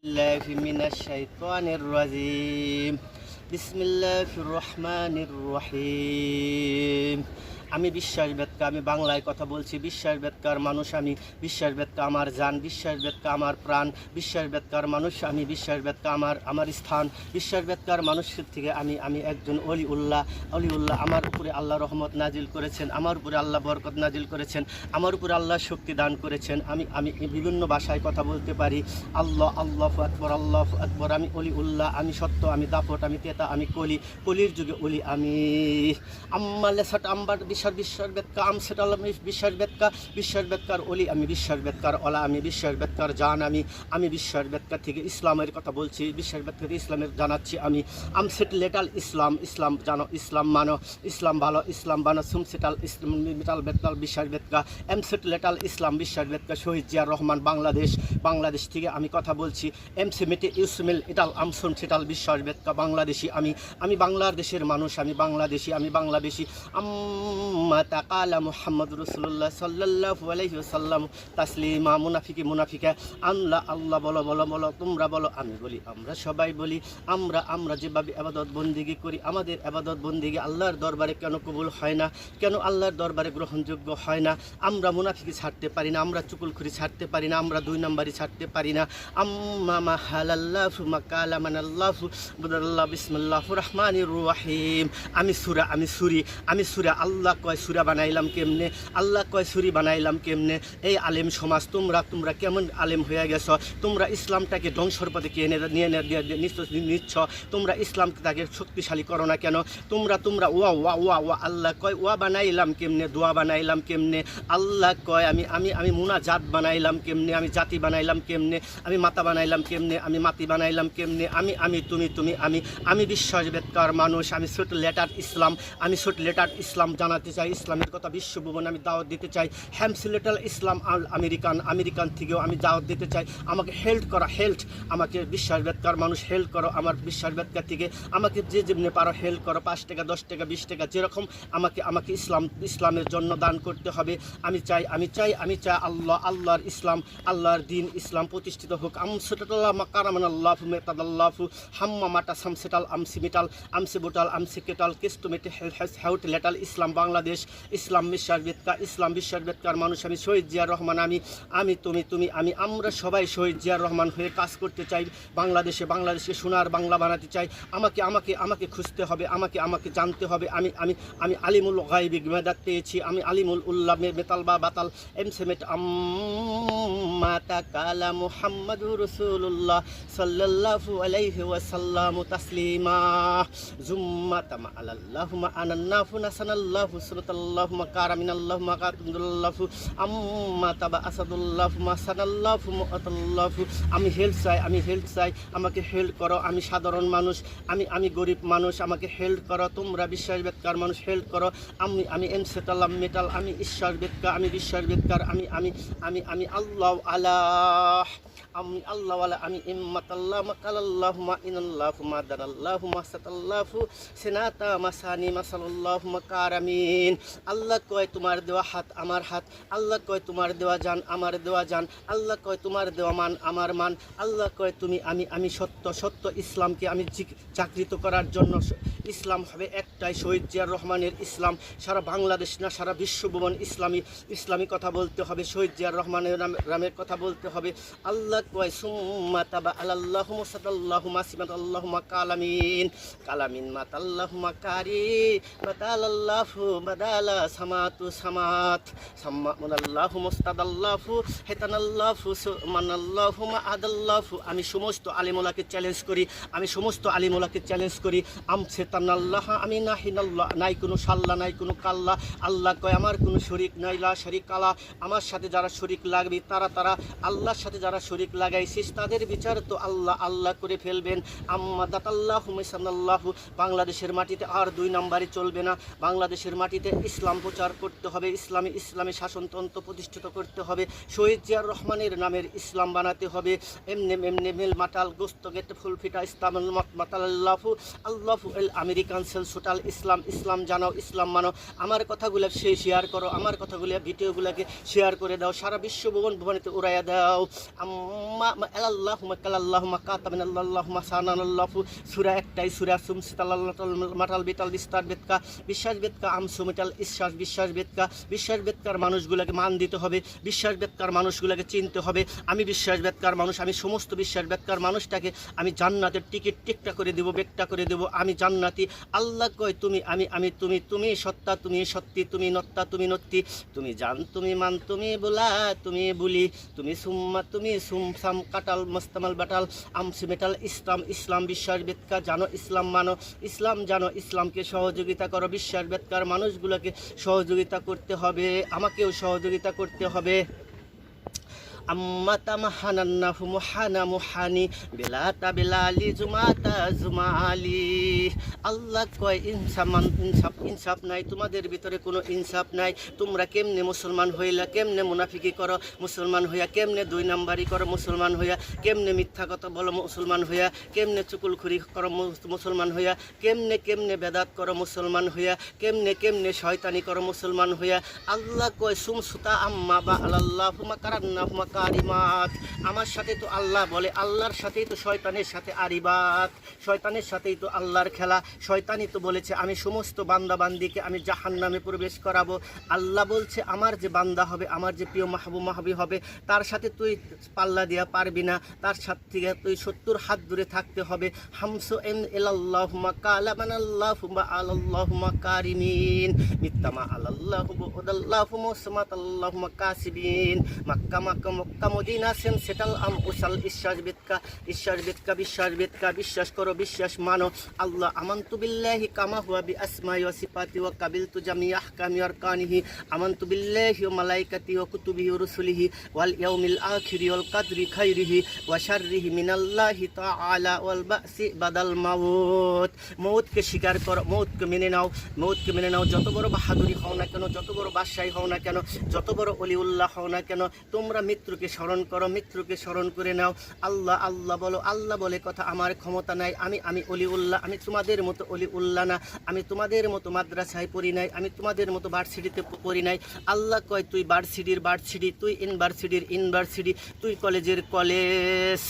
الله من الشيطان الرجيم بسم الله الرحمن الرحيم আমি বিশ্বাসবেদকা আমি বাংলায় কথা বলছি বিশ্বাসবেদকার মানুষ আমি বিশ্বাসবেদকা আমার জান বিশ্বাসবেদকা আমার প্রাণ বিশ্বাসবেদকার মানুষ আমি বিশ্বাসবেদকা আমার স্থান বিশ্বাসবেদকার মানুষের থেকে আমি একজন অলিউল্লাহ আমার উপরে আল্লাহ রহমত নাজিল করেছেন আমার উপরে আল্লাহ বরকত নাজিল করেছেন আমার উপরে আল্লাহ শক্তি দান করেছেন আমি বিভিন্ন ভাষায় কথা বলতে পারি আল্লাহু আকবার আমি অলিউল্লাহ আমি সত্য আমি দাপট আমি তেতা আমি কলির যুগে অলি আমি আম্মালে সাট আম্বার বিশ্বাসবেদকা আম সেটাল বিশ্বাসবেদকার অলি আমি বিশ্বাসবেদকার অলা আমি বিশ্বাসবেদকার জান আমি বিশ্বাসবেদকা থেকে ইসলামের কথা বলছি বিশ্বাসবেদ থেকে ইসলামের জানাচ্ছি আমি আম সেট লেটাল ইসলাম জানো ইসলাম মানো ইসলাম ভালো ইসলাম বানো সুম সেটাল মেটাল বেতাল বিশ্বাসবেদকা এম সেট লেটাল ইসলাম বিশ্বাসবেদকা শহীদ জিয়ার রহমান বাংলাদেশ থেকে আমি কথা বলছি এম সে মেটে ইউসমিল এটাল আমসুন সেটাল বিশ্বাসবেদকা বাংলাদেশি আমি বাংলাদেশের মানুষ আমি বাংলাদেশি তাকালা মুহাম্মদ রাসূলুল্লাহ সাল্লাল্লাহু আলাইহি ওয়াসাল্লাম তাসলিমা মুনাফিকা আল্লাহ বলো তোমরা বলো আমি বলি আমরা সবাই বলি আমরা যেভাবে ইবাদত বন্দেগী করি আমাদের ইবাদত বন্দেগী আল্লাহর দরবারে কেন কবুল হয় না কেন আল্লাহর দরবারে গ্রহণযোগ্য হয় না আমরা মুনাফিকি ছাড়তে পারি না আমরা চুগলখুরি ছাড়তে পারি না আমরা দুই নম্বরই ছাড়তে পারি না আম্মা হালাল্লাহু মাকালা মানাল্লাহু বুদাল্লাহ বিসমিল্লাহির রহমানির রহিম আমি সূরা আল্লাহ কয় সূরা বানাইলাম কেমনে আল্লাহ কয় সূরা বানাইলাম কেমনে এই আলেম সমাজ তোমরা কেমন আলেম হয়ে গেছো তোমরা ইসলামটাকে ধ্বংসর পথে নিয়ে নিচ্ছ তোমরা ইসলামকে তাকে শক্তিশালী করো না কেন তোমরা ওয়া আল্লাহ কয় ওয়া বানাইলাম কেমনে দোয়া বানাইলাম কেমনে আল্লাহ কয় আমি মুনাজাত বানাইলাম কেমনে আমি জাতি বানাইলাম কেমনে আমি মাতা বানাইলাম কেমনে আমি মাতি বানাইলাম কেমনে তুমি আমি বিশ্বাসবেদকার মানুষ আমি ছোট লেটার ইসলাম জানাতে চাই ইসলামের কথা বিশ্বভুবন আমি দাওয়াত দিতে চাই হ্যামসিলেটাল ইসলাম আমেরিকান থেকেও আমি দাওয়াত দিতে চাই আমাকে হেল্প আমাকে বিশ্বাসবেদকার মানুষ হেল্প করো আমার বিশ্বাসবেদকার থেকে আমাকে যে যেমনি পারো হেল্প করো 5 টাকা 10 টাকা 20 টাকা যেরকম আমাকে ইসলামের জন্য দান করতে হবে আমি চাই আল্লাহর ইসলাম আল্লাহর দিন ইসলাম প্রতিষ্ঠিত হোক আমসেটাল্লাহ মাকারামানাল্লাহু মেতাদাল্লাহু হাম্মা মাটা সামসেটাল আমসি বুটাল আমসি কেটাল কেস্টমেটে হেউট লেটাল ইসলাম বাংলাদেশ ইসলাম বিশ্বাসবেদকার মানুষ আমি শহীদ জিয়ার রহমান আমি তুমি আমরা সবাই শহীদ জিয়ার রহমান হয়ে কাজ করতে চাই বাংলাদেশে সোনার বাংলা বানাতে চাই আমাকে খুঁজতে হবে আমাকে জানতে হবে আমি আলিমুল গায়বি মেদাত পেয়েছি আমি আলিমুল উল্লাহ মেতাল বা বাতাল এমসেমেট আম্মা তাকালা মুহাম্মাদুর রাসূলুল্লাহ সাল্লাল্লাহু আলাইহি ওয়াসাল্লাম তাসলিমা জুম্মাতামা আল্লাহুম্মা আনান্নাফু নাসানাল্লাহু সুরাতাল্লাহু মাকারামিনাল্লাহু মাকাতুল্লাহু আম্মা তাবা আসাদুল্লাহু মাসানাল্লাহু মুআতাল্লাহু আমি হেল্প চাই আমাকে হেল্প করো আমি সাধারণ মানুষ আমি গরিব মানুষ আমাকে হেল্প করো তোমরা বিশ্বাসবেদকার মানুষ হেল্প করো আমি এমসেটাল্লাহ মেটাল আমি বিশ্বাসবেদকার আমি আল্লাহ আমি আল্লাহওয়ালা আমি ইম্মাতাল্লাহ মাকালাল্লাহু মাইনাল্লাহু মাদারাল্লাহু মাসাতাল্লাহু সিনাতা মাসানি মাসাল্লাহু মাকারামিন আল্লাহ কয় তোমার দেওয়া হাত আমার হাত আল্লাহ কয় তোমার দেওয়া জান আমার দেওয়া জান আল্লাহ কয় তোমার দেওয়া মান আমার মান আল্লাহ কয় তুমি আমি সত্য ইসলামকে আমি জাগৃত করার জন্য ইসলাম হবে একটাই শহীদ জিয়ার রহমানের ইসলাম সারা বাংলাদেশ না সারা বিশ্বভুবন ইসলামী কথা বলতে হবে শহীদ জিয়ার রহমানের নামের কথা বলতে হবে আল্লাহ কয় সুম্মা তাবা আলাল্লাহু মুসাদাল্লাহু মাসিমাতাল্লাহু কালামিন মাতাল্লাহু মাকারি মাতালাল্লাহু বাদালা সামাত সাম্মানাল্লাহু মুস্তাদাল্লাহু হেতানাল্লাহু সুমানাল্লাহু মাআদাল্লাহু আমি সমস্ত আলিমুলাকে চ্যালেঞ্জ করি আমসেতানাল্লাহ আমি নাহিনাল্লাহ নাই কোনো সাল্লাহ নাই কোনো কাল্লা আল্লাহ কয় আমার কোনো শরীক নাই লা শরীক আলা আমার সাথে যারা শরীক লাগবে তারা আল্লাহর সাথে যারা শরীক লাগাইছিস তাদের বিচার তো আল্লাহ করে ফেলবেন আম্মাদাতাল্লাহু মিসানাল্লাহু বাংলাদেশের মাটিতে আর দুই নম্বরই চলবে না বাংলাদেশের মাটিতে ইসলাম প্রচার করতে হবে ইসলামী শাসনতন্ত্র প্রতিষ্ঠিত করতে হবে শহীদ জিয়ার রহমানের নামের ইসলাম বানাতে হবে এমনি মেল মাটাল গোস্ত গেট ফুলফিটা ইসলামুল মাতাল্লাহু আল্লাহু এল আমেরিকান সেল সোটাল ইসলাম জানাও ইসলাম মানো আমার কথাগুলো শেয়ার করো আমার কথাগুলো ভিডিওগুলোকে শেয়ার করে দাও সারা বিশ্বভুবনেতে উড়াইয়া দাও আম্মা আল্লাহুম্মা কাল্লাহুম্মা কাতামিন আল্লাহুম্মা সানানাল্লাহু সূরা একটাই সূরা সুমসিতাল্লাহ মাটাল বিটাল বিস্তার বেদকা বিশ্বাস বেদকা আমসু মিটাল বিশ্বাস বেদকার মানুষগুলোকে মান দিতে হবে, বিশ্বাস বেদকার মানুষগুলোকে চিনতে হবে। আমি বিশ্বাস বেদকার মানুষ, আমি সমস্ত বিশ্বাস বেদকার মানুষটাকে আমি জান্নাতের টিকিট টিকটা করে দেব, বেকটা করে দেব। আমি জান্নাতি। আল্লাহ কয় তুমি আমি তুমি সত্তা, তুমি সত্যি, তুমি নত্তা, তুমি নত্তি, তুমি জান, তুমি মান, তুমি বলা, তুমি বলি, তুমি সুম্মা, তুমি সুমসাম কাটাল মস্তামাল বাটাল আমসি মেটাল ইসলাম বিশ্বাস বেদকা জানো, ইসলাম মানো, ইসলাম জানো, ইসলামকে সহযোগিতা করো। বিশ্বাস বেদকার মানুষগুলোকে সহযোগিতা করতে হবে, আমাকেও সহযোগিতা করতে হবে। আম্মাতা মাহানান্নাহু মুহানা মুহানি বেলাতা বেলালি জুমাতা জুমালি। আল্লাহ কয় ইনসাফ নাই, তোমাদের ভিতরে কোনো ইনসাফ নাই। তোমরা কেমনে মুসলমান হইলা, কেমনে মুনাফিকি করো মুসলমান হইয়া, কেমনে দুই নাম্বারি করো মুসলমান হইয়া, কেমনে মিথ্যা কথা বলো মুসলমান হইয়া, কেমনে চুকুলখুরি করো মুসলমান হইয়া, কেমনে বেদাত করো মুসলমান হইয়া, কেমনে শয়তানি করো মুসলমান হইয়া। আল্লাহ কয় সুমসুতা আম্মা বা আল্লাহুম্মা কারান্নাহুম্মা কারিমাত। আমার সাথে তো আল্লাহ বলে, আল্লাহর সাথেই তো শয়তানের সাথে আরিবাত, শয়তানের সাথেই তো আল্লাহর খেলা। শয়তানই তো বলেছে আমি সমস্ত বান্দা বান্দিকে আমি জাহান্নামে প্রবেশ করাবো। আল্লাহ বলছে আমার যে বান্দা হবে, আমার যে প্রিয় মাহবুব হবে, তার সাথে তুই পাল্লা দিয়া পারবি না, তার সাথে থেকে তুই 70 হাত দূরে থাকতে হবে। হামসু এন ইলাল্লাহুম্মা কালামানাল্লাহুম্মা আলাল্লাহুম্মা কারিমিন মিত্তামা আলাল্লাহুম্মা উদাল্লাহুম্মা সামাতাল্লাহুম্মা কাসিবিন। মক্কা মদিনা সেন সেটাল উসাল বিশ্বাস বেদকা বিশ্বাস করো, বিশ্বাস মানো। আল্লাহ আমানতু বিল্লাহি কামা হুয়া বিআসমাই ওয়া সিফাতি ওয়া কাবিলতু জামিআ আহকামি ওয়া আরকানিহি। আমানতু বিল্লাহি ওয়া মালাইকাতি ওয়া কুতুবিহি ওয়া রুসুলিহি ওয়াল ইয়াউমিল আখিরি ওয়াল কদরি খাইরিহি ওয়া শাররিহি মিনাল্লাহি তাআলা ওয়াল বাসি বাদাল মাউত। মউতকে স্বীকার করো, মউতকে মেনে নাও। যত বড় বাহাদুরি হও না কেন, যত বড় বাদশাহী হও না কেন, যত বড় অলিউল্লাহ হও না কেন, তোমরা মৃত্যুকে স্মরণ করো, মৃত্যুকে স্মরণ করে নাও। আল্লাহ বলো, আল্লাহ বলে কথা আমার ক্ষমতা নাই, আমি অলিউল্লাহ, আমি তোমাদের মতো অলিউল্লাহ না, আমি তোমাদের মতো মাদ্রাসায় পড়ি নাই, আমি তোমাদের মতো ভার্সিটিতে পড়ি নাই। আল্লাহ কয় তুই ভার্সিটির ভার্সিটি, তুই ইউনিভার্সিটির ইউনিভার্সিটি, তুই কলেজের কলেজ।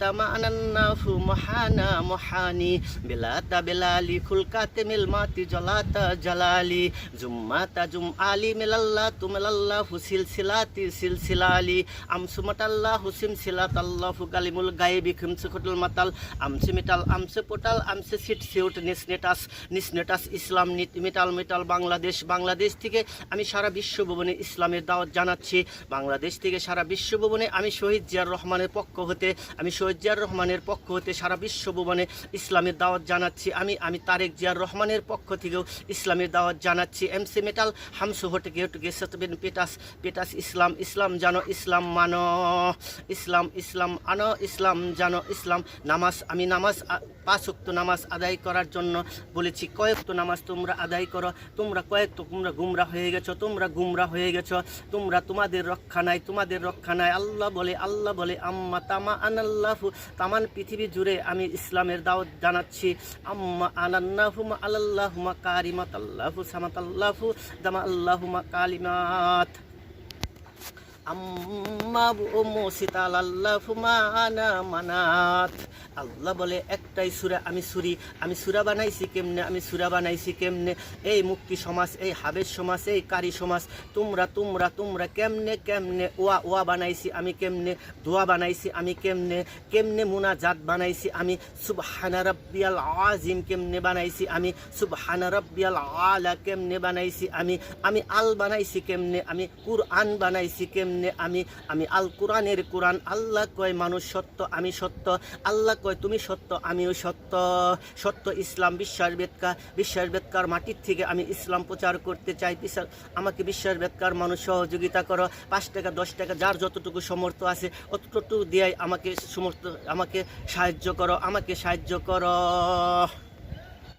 তামানান্নাহু মহানা মহানি বেলাতা বেলালি ফুলকাতে মিলমাতি জলাতা জালালি জুম্মাতা জুমআলি মিলাল্লাহ তুমিলাল্লাহু সিলসিলাতি সিলসিলালি আমসুমাতাল্লাহু সিমসিলাতাল্লাহু কালিমুল গায়বি খিমসুকুতুল মাতাল আমসি মিটাল আমসে পোটাল আমসে সিট সিউট নিসনেটাস ইসলাম মিটাল বাংলাদেশ থেকে আমি সারা বিশ্বভুবনে ইসলামের দাওয়াত জানাচ্ছি। বাংলাদেশ থেকে সারা বিশ্বভুবনে আমি শহীদ জিয়াউর রহমানের পক্ষ হতে সারা বিশ্বভুবনে ইসলামের দাওয়াত জানাচ্ছি। আমি তারেক জিয়াউর রহমানের পক্ষ থেকেও ইসলামের দাওয়াত জানাচ্ছি। এমসি মেটাল হামসু হটে গেটুগেসবেন পেটাস ইসলাম জানো, ইসলাম মানো, ইসলাম আনো, ইসলাম জানো, ইসলাম নামাজ। আমি নামাজ 5 ওয়াক্ত নামাজ আদায় করার জন্য বলেছি। কয়েকটা নামাজ তোমরা আদায় করো। তোমরা গুমরা হয়ে গেছো, তোমরা তোমাদের রক্ষা নাই। আল্লাহ বলে আম্মা তামা আনাল্লাহু, তামান পৃথিবী জুড়ে আমি ইসলামের দাওয়াত জানাচ্ছি। আম্মা আনান্নাহুমা আলাল্লাহুমা কারিমাতাল্লাহু সামাতাল্লাহু দামাল্লাহুমা কালিমাত আম্মা মুসিতালাল্লাহু মানা মানাত। আল্লাহ বলে একটাই সূরা, আমি সূরা বানাইছি কেমনে, এই মুক্তি সমাজ, এই হাবেশ সমাজ, এই কারি সমাজ, তোমরা কেমনে ওয়া বানাইছি আমি, কেমনে দোয়া বানাইছি আমি, কেমনে মুনাজাত বানাইছি আমি, সুবহানা রাব্বিয়াল আযীম কেমনে বানাইছি আমি, সুবহানা রাব্বিয়াল আলা কেমনে বানাইছি আমি আল বানাইছি কেমনে, আমি কুরআন বানাইছি কেমনে, আমি আল কোরআনের কোরআন। আল্লাহ কয় মানুষ সত্য, আমি সত্য। আল্লাহ কয় তুমি সত্য, আমিও সত্য। ইসলাম বিশ্বাস বেদকার মাটির থেকে আমি ইসলাম প্রচার করতে চাই। আমাকে বিশ্বাস বেদকার মানুষ সহযোগিতা করো। 5 টাকা 10 টাকা যার যতটুকু সমর্থ আছে অতটুকু দিয়ে আমাকে সাহায্য করো।